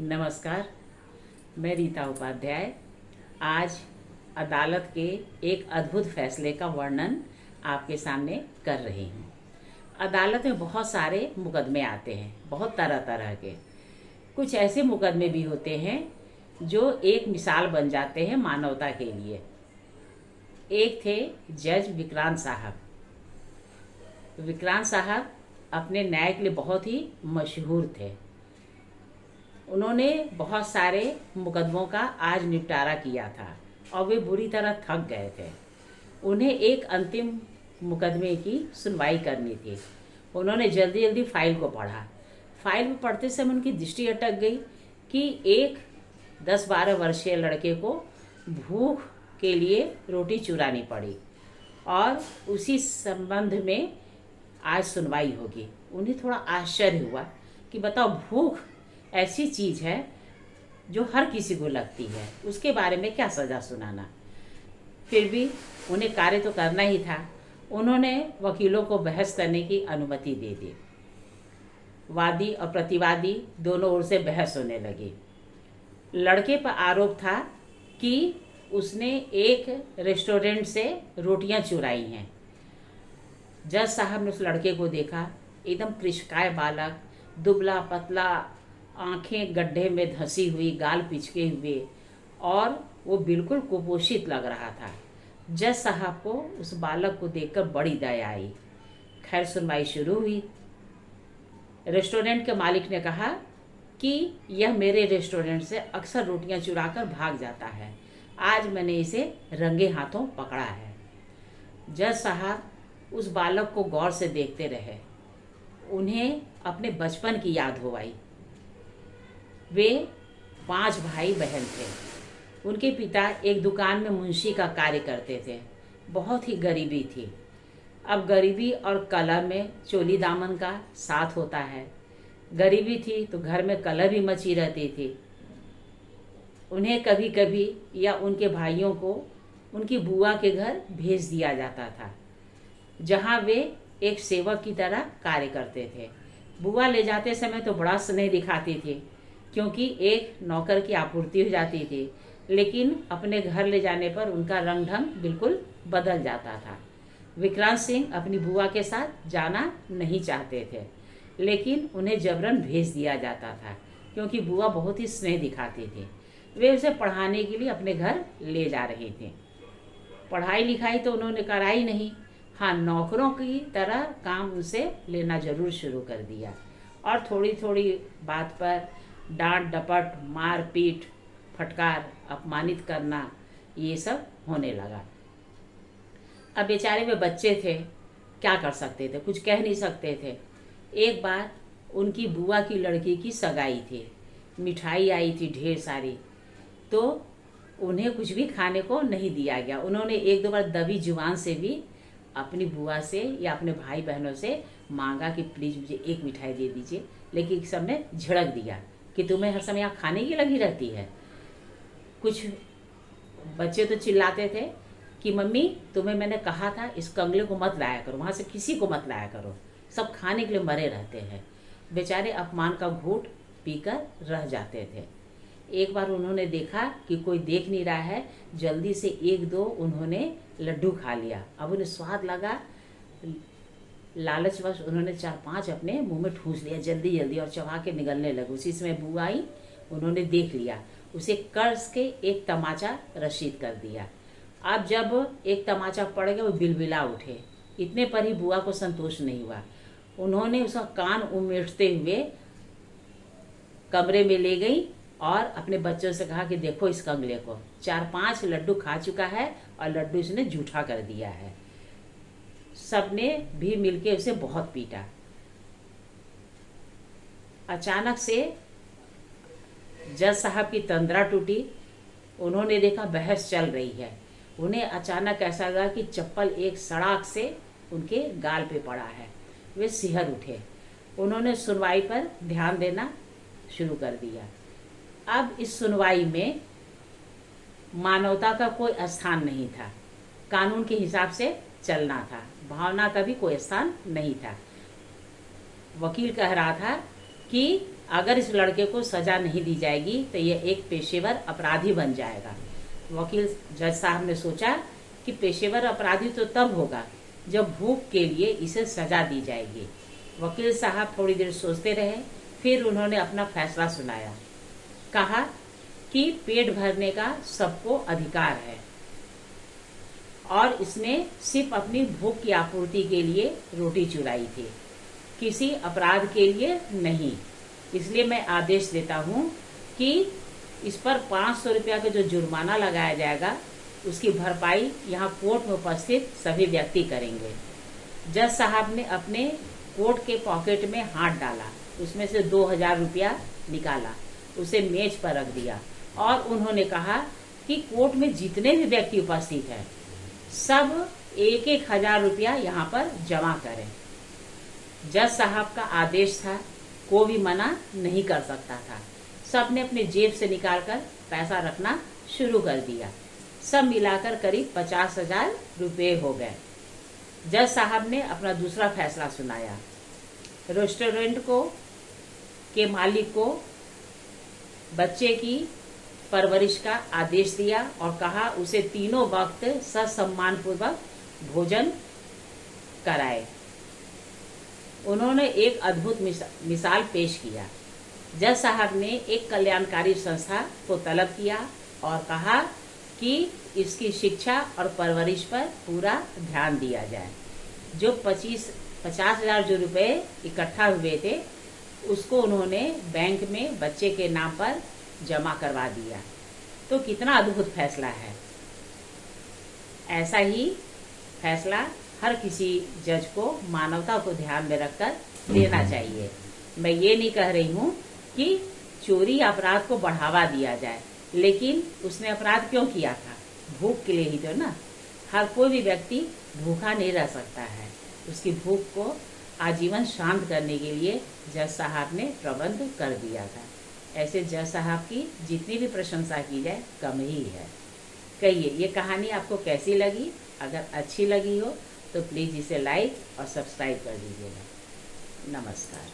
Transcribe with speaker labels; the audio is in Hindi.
Speaker 1: नमस्कार। मैं रीता उपाध्याय आज अदालत के एक अद्भुत फैसले का वर्णन आपके सामने कर रही हूँ। अदालत में बहुत सारे मुकदमे आते हैं, बहुत तरह तरह के। कुछ ऐसे मुकदमे भी होते हैं जो एक मिसाल बन जाते हैं मानवता के लिए। एक थे जज विक्रांत साहब। विक्रांत साहब अपने न्याय के लिए बहुत ही मशहूर थे। उन्होंने बहुत सारे मुकदमों का आज निपटारा किया था और वे बुरी तरह थक गए थे। उन्हें एक अंतिम मुकदमे की सुनवाई करनी थी। उन्होंने जल्दी जल्दी फाइल को पढ़ा। फाइल में पढ़ते समय उनकी दृष्टि अटक गई कि एक 10-12 वर्षीय लड़के को भूख के लिए रोटी चुरानी पड़ी और उसी संबंध में आज सुनवाई होगी। उन्हें थोड़ा आश्चर्य हुआ कि बताओ, भूख ऐसी चीज़ है जो हर किसी को लगती है, उसके बारे में क्या सज़ा सुनाना। फिर भी उन्हें कार्य तो करना ही था। उन्होंने वकीलों को बहस करने की अनुमति दे दी। वादी और प्रतिवादी दोनों ओर से बहस होने लगी। लड़के पर आरोप था कि उसने एक रेस्टोरेंट से रोटियां चुराई हैं। जज साहब ने उस लड़के को देखा, एकदम कृशकाय बालक, दुबला पतला, आंखें गड्ढे में धंसी हुई, गाल पिचके हुए, और वो बिल्कुल कुपोषित लग रहा था। जज साहब को उस बालक को देखकर बड़ी दया आई। खैर, सुनवाई शुरू हुई। रेस्टोरेंट के मालिक ने कहा कि यह मेरे रेस्टोरेंट से अक्सर रोटियां चुराकर भाग जाता है। आज मैंने इसे रंगे हाथों पकड़ा है। जज साहब उस बालक को गौर से देखते रहे। उन्हें अपने बचपन की याद हो आई। वे 5 भाई बहन थे। उनके पिता एक दुकान में मुंशी का कार्य करते थे। बहुत ही गरीबी थी। अब गरीबी और कलह में चोली दामन का साथ होता है। गरीबी थी तो घर में कलह भी मची रहती थी। उन्हें कभी कभी या उनके भाइयों को उनकी बुआ के घर भेज दिया जाता था, जहाँ वे एक सेवक की तरह कार्य करते थे। बुआ ले जाते समय तो बड़ा स्नेह दिखाती थी, क्योंकि एक नौकर की आपूर्ति हो जाती थी, लेकिन अपने घर ले जाने पर उनका रंग ढंग बिल्कुल बदल जाता था। विक्रांत सिंह अपनी बुआ के साथ जाना नहीं चाहते थे, लेकिन उन्हें जबरन भेज दिया जाता था, क्योंकि बुआ बहुत ही स्नेह दिखाती थी। वे उसे पढ़ाने के लिए अपने घर ले जा रहे थे। पढ़ाई लिखाई तो उन्होंने कराई नहीं, हाँ, नौकरों की तरह काम उनसे लेना जरूर शुरू कर दिया। और थोड़ी थोड़ी बात पर डांट डपट, मार पीट, फटकार, अपमानित करना, ये सब होने लगा। अब बेचारे वे बच्चे थे, क्या कर सकते थे, कुछ कह नहीं सकते थे। एक बार उनकी बुआ की लड़की की सगाई थी। मिठाई आई थी ढेर सारी, तो उन्हें कुछ भी खाने को नहीं दिया गया। उन्होंने 1-2 बार दबी जुबान से भी अपनी बुआ से या अपने भाई बहनों से मांगा कि प्लीज़ मुझे एक मिठाई दे दीजिए, लेकिन सबने झिड़क दिया कि तुम्हें हर समय यहाँ खाने की लगी रहती है। कुछ बच्चे तो चिल्लाते थे कि मम्मी, तुम्हें मैंने कहा था इस कंगले को मत लाया करो, वहाँ से किसी को मत लाया करो, सब खाने के लिए मरे रहते हैं। बेचारे अपमान का घूंट पीकर रह जाते थे। एक बार उन्होंने देखा कि कोई देख नहीं रहा है, जल्दी से 1-2 उन्होंने लड्डू खा लिया। अब उन्हें स्वाद लगा, लालचवश उन्होंने 4-5 अपने मुंह में ठूस लिया जल्दी जल्दी और चबा के निगलने लगे। उसी समय बुआ आई, उन्होंने देख लिया, उसे कर्ज के एक तमाचा रसीद कर दिया। अब जब एक तमाचा पड़ गया, वो बिलबिला उठे। इतने पर ही बुआ को संतोष नहीं हुआ। उन्होंने उसका कान उमेटते हुए कमरे में ले गई और अपने बच्चों से कहा कि देखो, इस कंगले को 4-5 लड्डू खा चुका है और लड्डू इसने जूठा कर दिया है। सबने भी मिलके उसे बहुत पीटा। अचानक से जज साहब की तंद्रा टूटी। उन्होंने देखा बहस चल रही है। उन्हें अचानक ऐसा लगा कि चप्पल एक सड़ाक से उनके गाल पे पड़ा है। वे सिहर उठे। उन्होंने सुनवाई पर ध्यान देना शुरू कर दिया। अब इस सुनवाई में मानवता का कोई स्थान नहीं था। कानून के हिसाब से चलना था, भावना का भी कोई स्थान नहीं था। वकील कह रहा था कि अगर इस लड़के को सजा नहीं दी जाएगी तो ये एक पेशेवर अपराधी बन जाएगा। वकील जज साहब ने सोचा कि पेशेवर अपराधी तो तब होगा जब भूख के लिए इसे सजा दी जाएगी। वकील साहब थोड़ी देर सोचते रहे, फिर उन्होंने अपना फैसला सुनाया। कहा कि पेट भरने का सबको अधिकार है और इसने सिर्फ अपनी भूख की आपूर्ति के लिए रोटी चुराई थी, किसी अपराध के लिए नहीं। इसलिए मैं आदेश देता हूँ कि इस पर 500 रुपया का जो जुर्माना लगाया जाएगा उसकी भरपाई यहाँ कोर्ट में उपस्थित सभी व्यक्ति करेंगे। जज साहब ने अपने कोट के पॉकेट में हाथ डाला, उसमें से 2000 रुपया निकाला, उसे मेज पर रख दिया और उन्होंने कहा कि कोर्ट में जितने भी व्यक्ति उपस्थित हैं सब 1-1000 रुपया यहाँ पर जमा करें। जज साहब का आदेश था, कोई भी मना नहीं कर सकता था। सब ने अपने जेब से निकालकर पैसा रखना शुरू कर दिया। सब मिलाकर करीब 50,000 रुपये हो गए। जज साहब ने अपना दूसरा फैसला सुनाया। रेस्टोरेंट के मालिक को बच्चे की परवरिश का आदेश दिया और कहा उसे तीनों वक्त ससम्मान पूर्वक भोजन कराए। उन्होंने एक अद्भुत मिसाल पेश किया। जज साहब ने एक कल्याणकारी संस्था को तलब किया और कहा कि इसकी शिक्षा और परवरिश पर पूरा ध्यान दिया जाए। जो 50,000 जो रुपए इकट्ठा हुए थे उसको उन्होंने बैंक में बच्चे के नाम पर जमा करवा दिया। तो कितना अद्भुत फैसला है। ऐसा ही फैसला हर किसी जज को मानवता को ध्यान में रखकर लेना चाहिए। मैं ये नहीं कह रही हूँ कि चोरी अपराध को बढ़ावा दिया जाए, लेकिन उसने अपराध क्यों किया था? भूख के लिए ही तो ना। हर कोई भी व्यक्ति भूखा नहीं रह सकता है। उसकी भूख को आजीवन शांत करने के लिए जज साहब ने प्रबंध कर दिया था। ऐसे जज साहब की जितनी भी प्रशंसा की जाए कम ही है। कहिए ये कहानी आपको कैसी लगी? अगर अच्छी लगी हो तो प्लीज़ इसे लाइक और सब्सक्राइब कर दीजिएगा। नमस्कार।